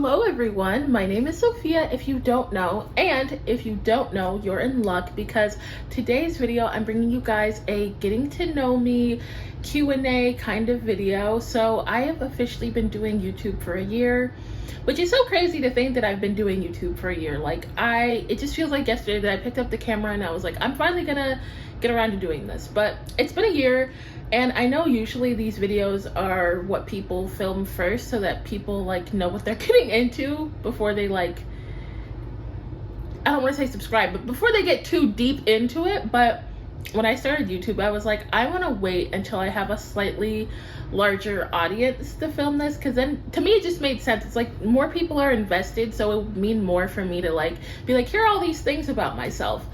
Hello everyone, my name is Sophia if you don't know, and if you don't know, you're in luck because today's video I'm bringing you guys a getting to know me Q&A kind of video. So I have officially been doing YouTube for a year, which is so crazy to think that I've been doing YouTube for a year. It just feels like yesterday that I picked up the camera and I was like, I'm finally gonna get around to doing this. But it's been a year, and I know usually these videos are what people film first so that people know what they're getting into before they I don't want to say subscribe, but before they get too deep into it. But when I started YouTube, I was like, I want to wait until I have a slightly larger audience to film this, because then to me it just made sense. It's like more people are invested, so it would mean more for me to be like, here are all these things about myself.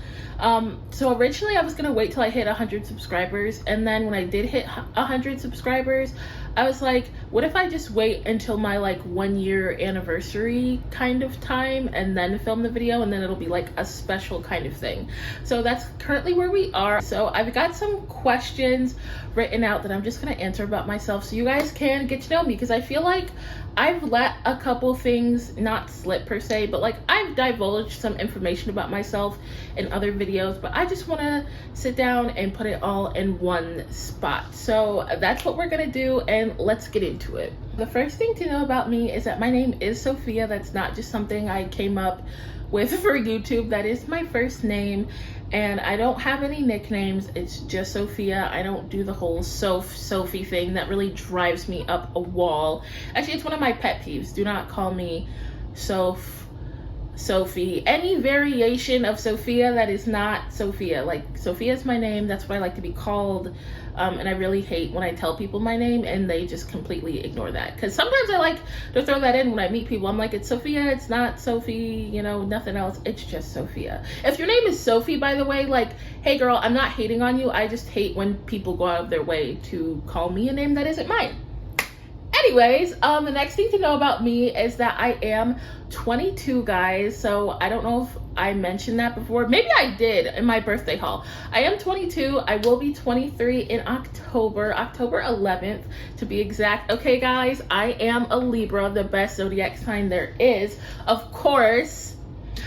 So originally I was gonna wait till I hit 100 subscribers, and then when I did hit 100 subscribers, I was like, what if I just wait until my 1 year anniversary kind of time and then film the video, and then it'll be a special kind of thing. So that's currently where we are. So I've got some questions written out that I'm just gonna answer about myself so you guys can get to know me, because I feel like I've let a couple things not slip per se, but I've divulged some information about myself in other videos, but I just want to sit down and put it all in one spot. So that's what we're gonna do, and let's get into it. The first thing to know about me is that my name is Sophia. That's not just something I came up with for YouTube. That is my first name, and I don't have any nicknames. It's just Sophia. I don't do the whole Sophie thing. That really drives me up a wall. Actually, it's one of my pet peeves. Do not call me Sophie. Any variation of Sophia that is not Sophia. Sophia is my name. That's what I like to be called. And I really hate when I tell people my name and they just completely ignore that, because sometimes I like to throw that in when I meet people. I'm like, it's Sophia, it's not Sophie, nothing else, it's just Sophia. If your name is Sophie, by the way, hey girl, I'm not hating on you. I just hate when people go out of their way to call me a name that isn't mine. Anyways, the next thing to know about me is that I am 22, guys. So I don't know if I mentioned that before. Maybe I did in my birthday haul. I am 22. I will be 23 in October 11th to be exact. Okay, guys, I am a Libra, the best zodiac sign there is. Of course,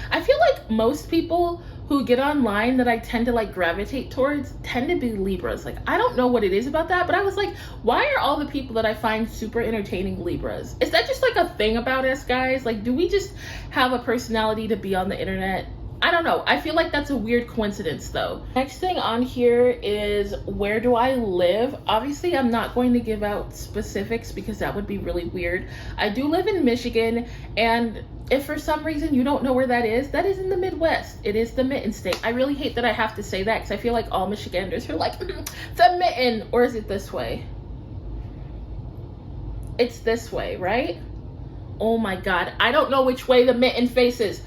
I feel like most people who get online that I tend to gravitate towards tend to be Libras. I don't know what it is about that, but I was like, why are all the people that I find super entertaining Libras? Is that just a thing about us, guys? Do we just have a personality to be on the internet? I don't know. I feel like that's a weird coincidence though. Next thing on here is, where do I live? Obviously, I'm not going to give out specifics because that would be really weird. I do live in Michigan, and if for some reason you don't know where that is in the Midwest. It is the Mitten State. I really hate that I have to say that, because I feel like all Michiganders are like, the Mitten, or is it this way? It's this way, right? Oh my God, I don't know which way the Mitten faces.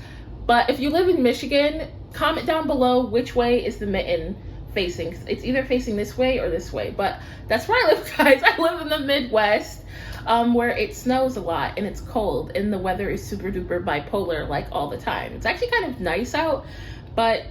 But if you live in Michigan, comment down below which way is the Mitten facing. It's either facing this way or this way, but that's where I live, guys. I live in the Midwest, where it snows a lot and it's cold and the weather is super duper bipolar all the time. It's actually kind of nice out, but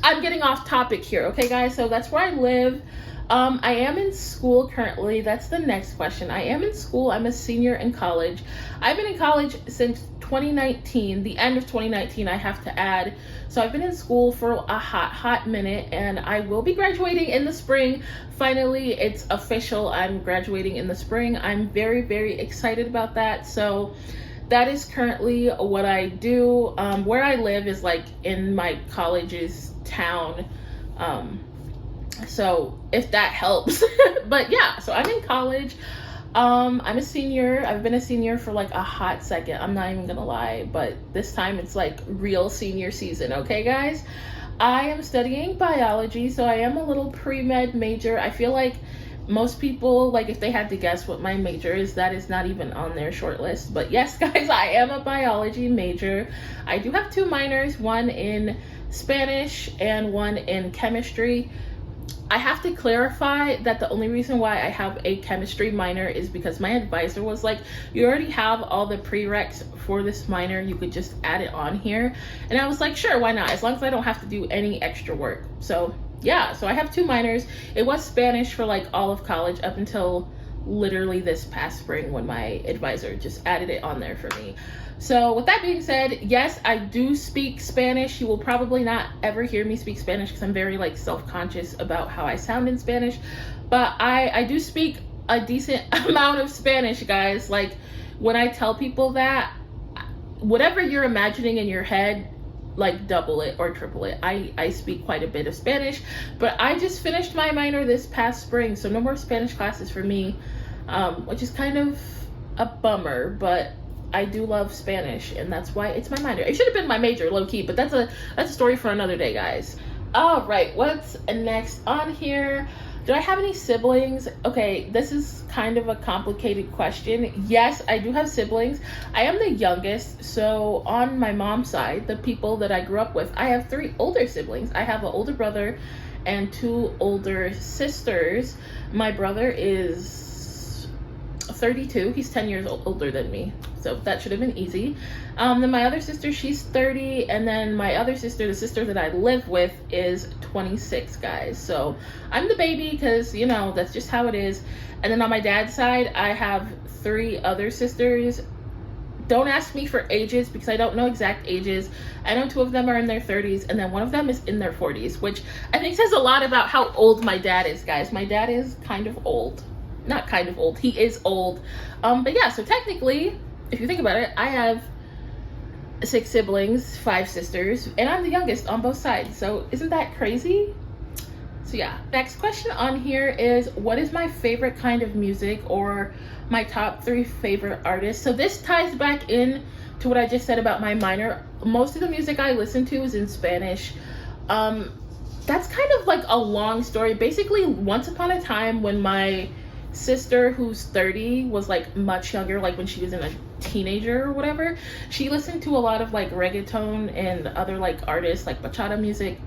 I'm getting off topic here. Okay, guys, so that's where I live. I am in school currently. That's the next question. I am in school. I'm a senior in college. I've been in college since 2019, the end of 2019, I have to add. So I've been in school for a hot minute, and I will be graduating in the spring. Finally, it's official. I'm graduating in the spring. I'm very, very excited about that. So that is currently what I do. Where I live is in my college's town. So if that helps. But yeah, so I'm in college. I'm a senior. I've been a senior for a hot second. I'm not even gonna lie, but this time it's real senior season. Okay, guys, I am studying biology, so I am a little pre-med major. I feel like most people, if they had to guess what my major is, that is not even on their short list. But yes, guys, I am a biology major. I do have 2 minors, one in Spanish and one in chemistry. I have to clarify that the only reason why I have a chemistry minor is because my advisor was like, you already have all the prereqs for this minor, you could just add it on here. And I was like, sure, why not? As long as I don't have to do any extra work. So yeah, so I have 2 minors. It was Spanish for all of college up until literally this past spring when my advisor just added it on there for me. So with that being said, yes, I do speak Spanish. You will probably not ever hear me speak Spanish because I'm very like self-conscious about how I sound in Spanish, but I do speak a decent amount of Spanish, guys. Like when I tell people that, whatever you're imagining in your head, like double it or triple it. I speak quite a bit of Spanish, but I just finished my minor this past spring, so no more Spanish classes for me, which is kind of a bummer, but I do love Spanish, and that's why it's my minor. It should have been my major, low-key, but that's a story for another day, guys. All right, what's next on here? Do I have any siblings? Okay, this is kind of a complicated question. Yes, I do have siblings. I am the youngest, so on my mom's side, the people that I grew up with, I have 3 older siblings. I have an older brother and 2 older sisters. My brother is 32. He's 10 years older than me, so that should have been easy. Then my other sister, she's 30, and then my other sister, the sister that I live with, is 26, guys. So I'm the baby because, you know, that's just how it is. And then on my dad's side, I have 3 other sisters. Don't ask me for ages because I don't know exact ages. I know 2 of them are in their 30s, and then 1 of them is in their 40s, which I think says a lot about how old my dad is, guys. My dad is kind of old. Not kind of old, he is old. But yeah, so technically, if you think about it, I have 6 siblings, 5 sisters, and I'm the youngest on both sides. So isn't that crazy? So yeah, next question on here is, what is my favorite kind of music, or my top 3 favorite artists? So this ties back in to what I just said about my minor. Most of the music I listen to is in Spanish. That's kind of like a long story. Basically, once upon a time when my sister, who's 30, was like much younger, like when she was in a teenager or whatever, she listened to a lot of like reggaeton and other like artists, like bachata music.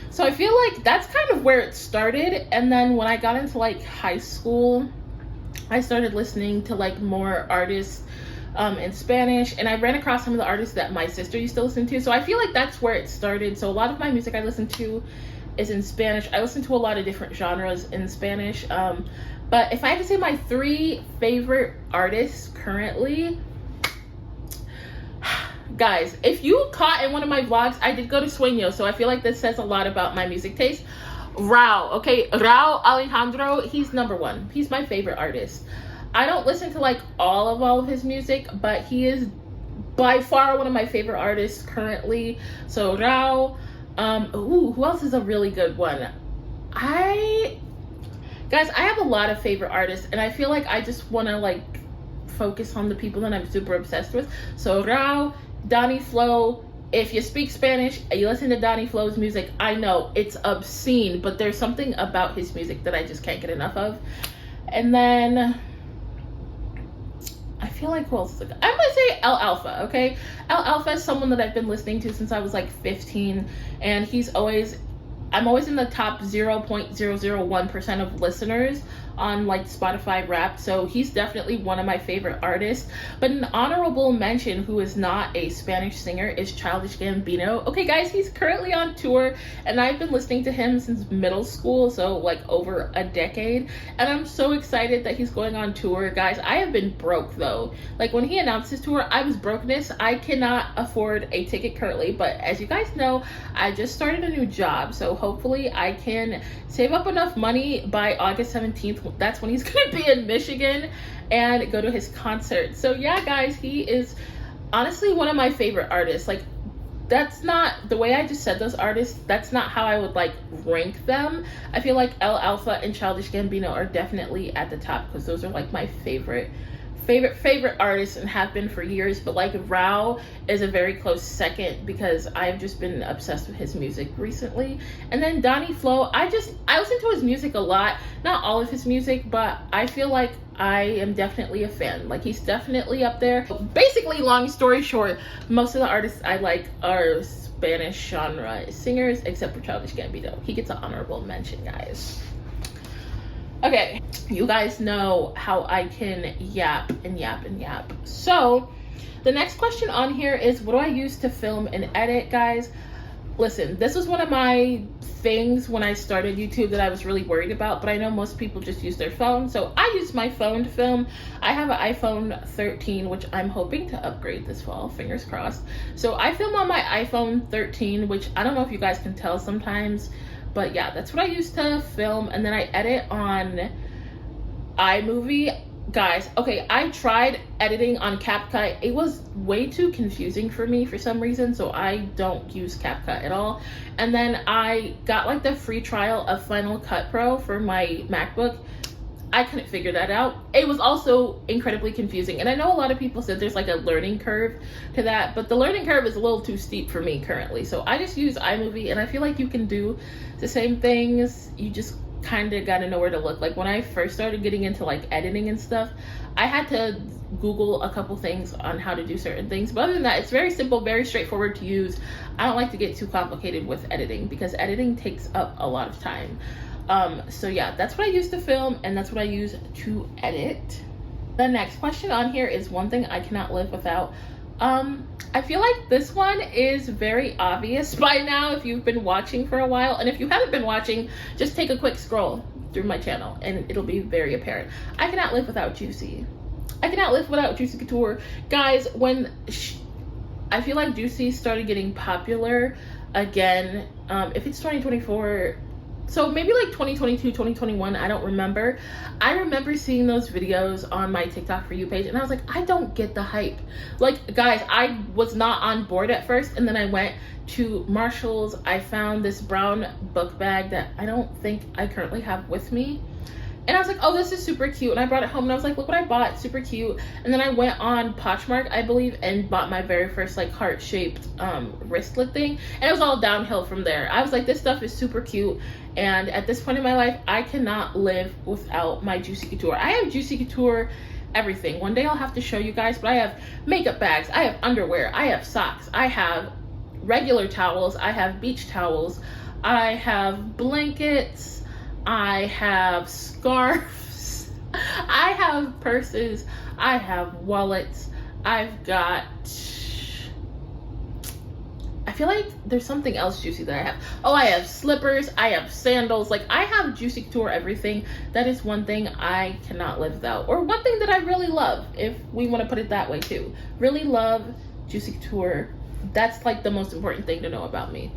So I feel like that's kind of where it started. And then when I got into like high school, I started listening to like more artists in Spanish, and I ran across some of the artists that my sister used to listen to. So I feel like that's where it started. So a lot of my music I listen to is in Spanish. I listen to a lot of different genres in Spanish. But if I had to say my 3 favorite artists currently, guys, if you caught in one of my vlogs, I did go to Sueño, so I feel like this says a lot about my music taste. Rao, okay, Rao Alejandro, he's #1. He's my favorite artist. I don't listen to like all of his music, but he is by far one of my favorite artists currently. So Rao, who else is a really good one? Guys, I have a lot of favorite artists, and I feel like I just want to like focus on the people that I'm super obsessed with. So Rao, Donnie Flo. If you speak Spanish and you listen to Donnie Flo's music, I know it's obscene, but there's something about his music that I just can't get enough of. And then I feel like who else? I'm gonna say El Alfa, okay? El Alfa is someone that I've been listening to since I was like 15, and I'm always in the top 0.001% of listeners on like Spotify Wrapped, so he's definitely one of my favorite artists. But an honorable mention who is not a Spanish singer is Childish Gambino. Okay guys, he's currently on tour, and I've been listening to him since middle school, so like over a decade, and I'm so excited that he's going on tour. Guys, I have been broke though. Like when he announced his tour, I was brokeness. I cannot afford a ticket currently, but as you guys know, I just started a new job, so hopefully I can save up enough money by August 17th. That's when he's gonna be in Michigan, and go to his concert. So yeah guys, he is honestly one of my favorite artists. Like, that's not the way I just said those artists, that's not how I would like rank them. I feel like El Alfa and Childish Gambino are definitely at the top, because those are like my favorite artists and have been for years. But like Rao is a very close second because I've just been obsessed with his music recently. And then Donnie Flo, I listen to his music a lot, not all of his music, but I feel like I am definitely a fan. Like, he's definitely up there. Basically, long story short, most of the artists I like are Spanish genre singers, except for Childish Gambino. He gets an honorable mention, guys. Okay, you guys know how I can yap and yap and yap. So the next question on here is, what do I use to film and edit, guys? listen, this was one of my things when I started YouTube that I was really worried about, but I know most people just use their phone. So I use my phone to film. I have an iPhone 13, which I'm hoping to upgrade this fall, fingers crossed. So I film on my iPhone 13, which I don't know if you guys can tell sometimes, but yeah, that's what I use to film. And then I edit on iMovie. Guys, okay, I tried editing on CapCut. It was way too confusing for me for some reason, so I don't use CapCut at all. And then I got like the free trial of Final Cut Pro for my MacBook. I couldn't figure that out. It was also incredibly confusing. And I know a lot of people said there's like a learning curve to that, but the learning curve is a little too steep for me currently. So I just use iMovie, and I feel like you can do the same things. You just kind of got to know where to look. Like when I first started getting into like editing and stuff, I had to Google a couple things on how to do certain things, but other than that, it's very simple, very straightforward to use. I don't like to get too complicated with editing because editing takes up a lot of time. So yeah, that's what I use to film, and that's what I use to edit. The next question on here is one thing I cannot live without. I feel like this one is very obvious by now if you've been watching for a while, and if you haven't been watching, just take a quick scroll through my channel and it'll be very apparent. I cannot live without Juicy. I cannot live without Juicy Couture. Guys, when I feel like Juicy started getting popular again, if it's 2024, so maybe like 2022, 2021, I don't remember. I remember seeing those videos on my TikTok For You page, and I was like, I don't get the hype. Like, guys, I was not on board at first, and then I went to Marshall's. I found this brown book bag that I don't think I currently have with me. And I was like, oh, this is super cute. And I brought it home and I was like, look what I bought, super cute. And then I went on Poshmark, I believe, and bought my very first like heart-shaped wristlet thing. And it was all downhill from there. I was like, this stuff is super cute. And at this point in my life, I cannot live without my Juicy Couture. I have Juicy Couture everything. One day I'll have to show you guys, but I have makeup bags, I have underwear, I have socks, I have regular towels, I have beach towels, I have blankets, I have scarves, I have purses, I have wallets, I've got, I feel like there's something else juicy that I have. Oh, I have slippers, I have sandals, like I have Juicy Couture everything. That is one thing I cannot live without, or one thing that I really love, if we want to put it that way too. Really love Juicy Couture. That's like the most important thing to know about me.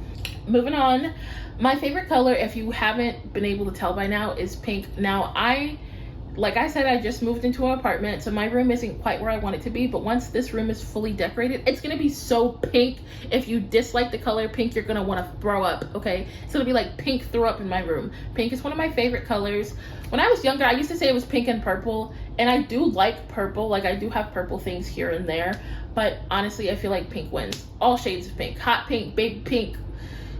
Moving on, my favorite color, if you haven't been able to tell by now, is pink. Now, like I said, I just moved into an apartment, so my room isn't quite where I want it to be, but once this room is fully decorated, it's gonna be so pink. If you dislike the color pink, you're gonna want to throw up, okay? It's gonna be like pink throw up in my room. Pink is one of my favorite colors. When I was younger, I used to say it was pink and purple, and I do like purple. Like, I do have purple things here and there, but honestly, I feel like pink wins. All shades of pink. Hot pink, baby pink,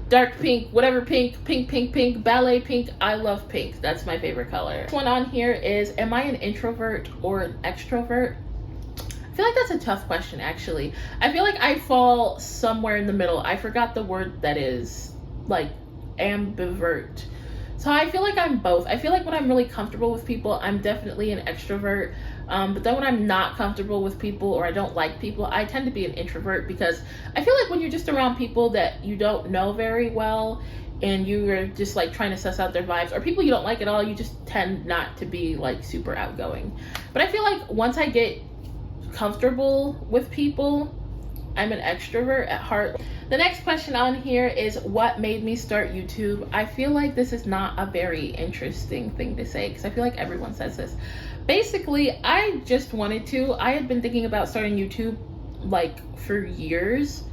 dark pink, whatever pink, pink, pink, pink, ballet pink. I love pink. That's my favorite color. This one on here is, am I an introvert or an extrovert? I feel like that's a tough question, actually. I feel like I fall somewhere in the middle. I forgot the word that is, like, ambivert. So I feel like I'm both. I feel like when I'm really comfortable with people, I'm definitely an extrovert. But then when I'm not comfortable with people, or I don't like people, I tend to be an introvert, because I feel like when you're just around people that you don't know very well, and you're just like trying to suss out their vibes, or people you don't like at all, you just tend not to be like super outgoing. But I feel like once I get comfortable with people, I'm an extrovert at heart. The next question on here is, what made me start YouTube? I feel like this is not a very interesting thing to say, because I feel like everyone says this. Basically, I just wanted to. I had been thinking about starting YouTube like for years.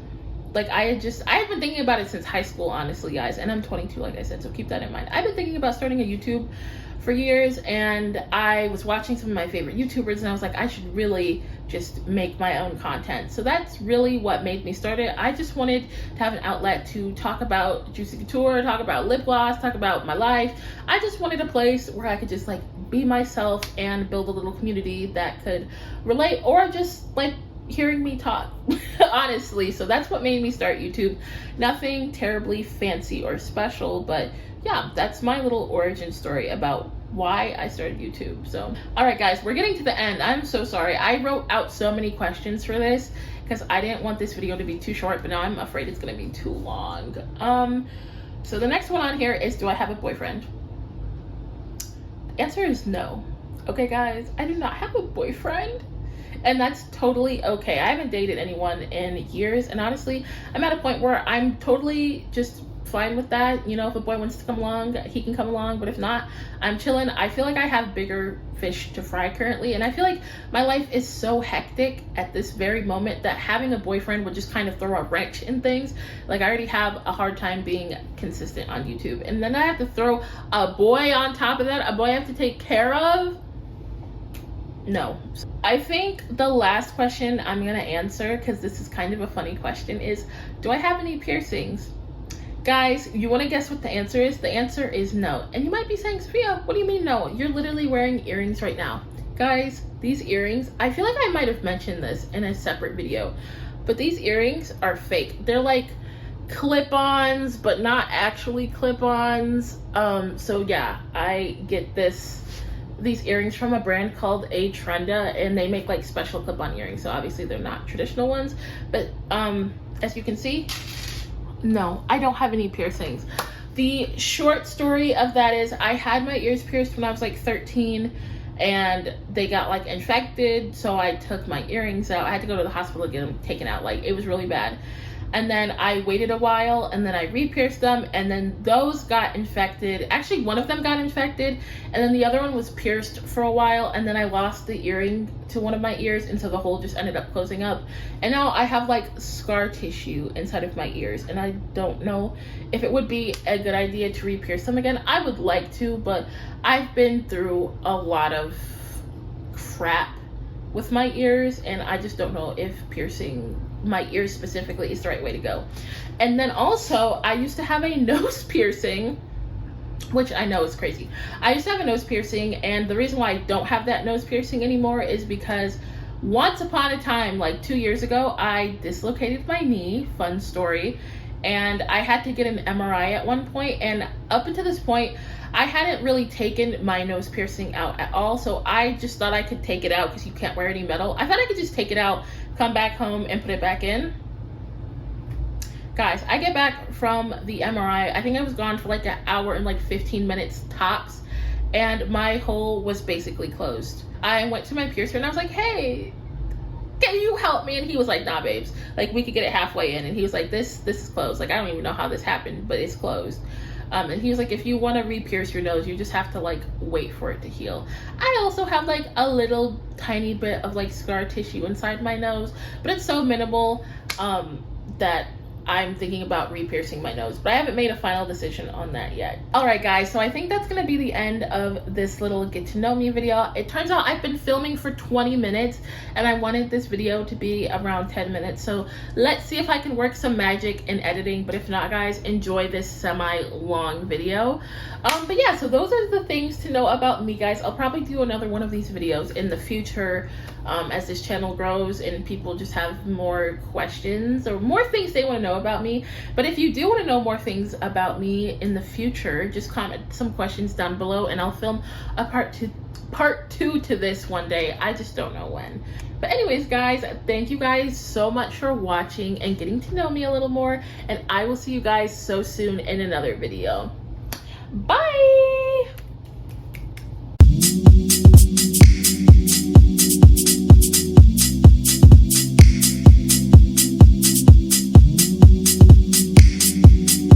Like, I had been thinking about it since high school, honestly, guys. And I'm 22, like I said, so keep that in mind. I've been thinking about starting a YouTube for years, and I was watching some of my favorite YouTubers, and I was like, I should really just make my own content. So that's really what made me start it. I just wanted to have an outlet to talk about Juicy Couture, talk about lip gloss, talk about my life. I just wanted a place where I could just like be myself and build a little community that could relate, or just like hearing me talk, honestly. So that's what made me start YouTube. Nothing terribly fancy or special, but yeah, that's my little origin story about why I started YouTube. So all right, guys, we're getting to the end. I'm so sorry. I wrote out so many questions for this, because I didn't want this video to be too short, but now I'm afraid it's gonna be too long. So the next one on here is, do I have a boyfriend? The answer is no. Okay guys, I do not have a boyfriend, and that's totally okay. I haven't dated anyone in years, and honestly, I'm at a point where I'm totally just fine with that. You know, if a boy wants to come along, he can come along, but if not, I'm chilling. I feel like I have bigger fish to fry currently, and I feel like my life is so hectic at this very moment that having a boyfriend would just kind of throw a wrench in things. Like, I already have a hard time being consistent on YouTube, and then I have to throw a boy on top of that, a boy I have to take care of. No. I think the last question I'm gonna answer, because this is kind of a funny question, is, do I have any piercings? Guys, you want to guess what the answer is? The answer is no. And you might be saying, Sophia, what do you mean no? You're literally wearing earrings right now. Guys, these earrings, I feel like I might have mentioned this in a separate video, but these earrings are fake. They're like clip-ons, but not actually clip-ons. So yeah, I get these earrings from a brand called A Trenda, and they make like special clip-on earrings. So obviously they're not traditional ones, but as you can see, no, I don't have any piercings. The short story of that is, I had my ears pierced when I was like 13, and they got like infected, so I took my earrings out. I had to go to the hospital to get them taken out. Like, it was really bad. And then I waited a while, and then I re-pierced them, and then those got infected. Actually, one of them got infected, and then the other one was pierced for a while, and then I lost the earring to one of my ears, and so the hole just ended up closing up. And now I have like scar tissue inside of my ears, and I don't know if it would be a good idea to re-pierce them again. I would like to, but I've been through a lot of crap with my ears, and I just don't know if piercing my ears specifically is the right way to go. And then also, I used to have a nose piercing, which I know is crazy. I used to have a nose piercing, and the reason why I don't have that nose piercing anymore is because once upon a time, like 2 years ago, I dislocated my knee, fun story, and I had to get an MRI at one point, and up until this point, I hadn't really taken my nose piercing out at all, so I just thought I could take it out because you can't wear any metal. I thought I could just take it out, come back home, and put it back in. Guys, I get back from the MRI, I think I was gone for like an hour and like 15 minutes tops, and my hole was basically closed. I went to my piercer and I was like, hey, can you help me? And he was like, nah babes, like we could get it halfway in. And he was like, this is closed. Like, I don't even know how this happened, but it's closed. And he was like, if you want to re-pierce your nose, you just have to like wait for it to heal. I also have like a little tiny bit of like scar tissue inside my nose, but it's so minimal that I'm thinking about re-piercing my nose, but I haven't made a final decision on that yet. All right guys, so I think that's gonna be the end of this little get to know me video. It turns out I've been filming for 20 minutes and I wanted this video to be around 10 minutes. So let's see if I can work some magic in editing, but if not guys, enjoy this semi-long video. But yeah, so those are the things to know about me guys. I'll probably do another one of these videos in the future as this channel grows and people just have more questions or more things they want to know about me. But if you do want to know more things about me in the future, just comment some questions down below and I'll film a part two to this one day. I just don't know when. But anyways guys, thank you guys so much for watching and getting to know me a little more, and I will see you guys so soon in another video. Bye.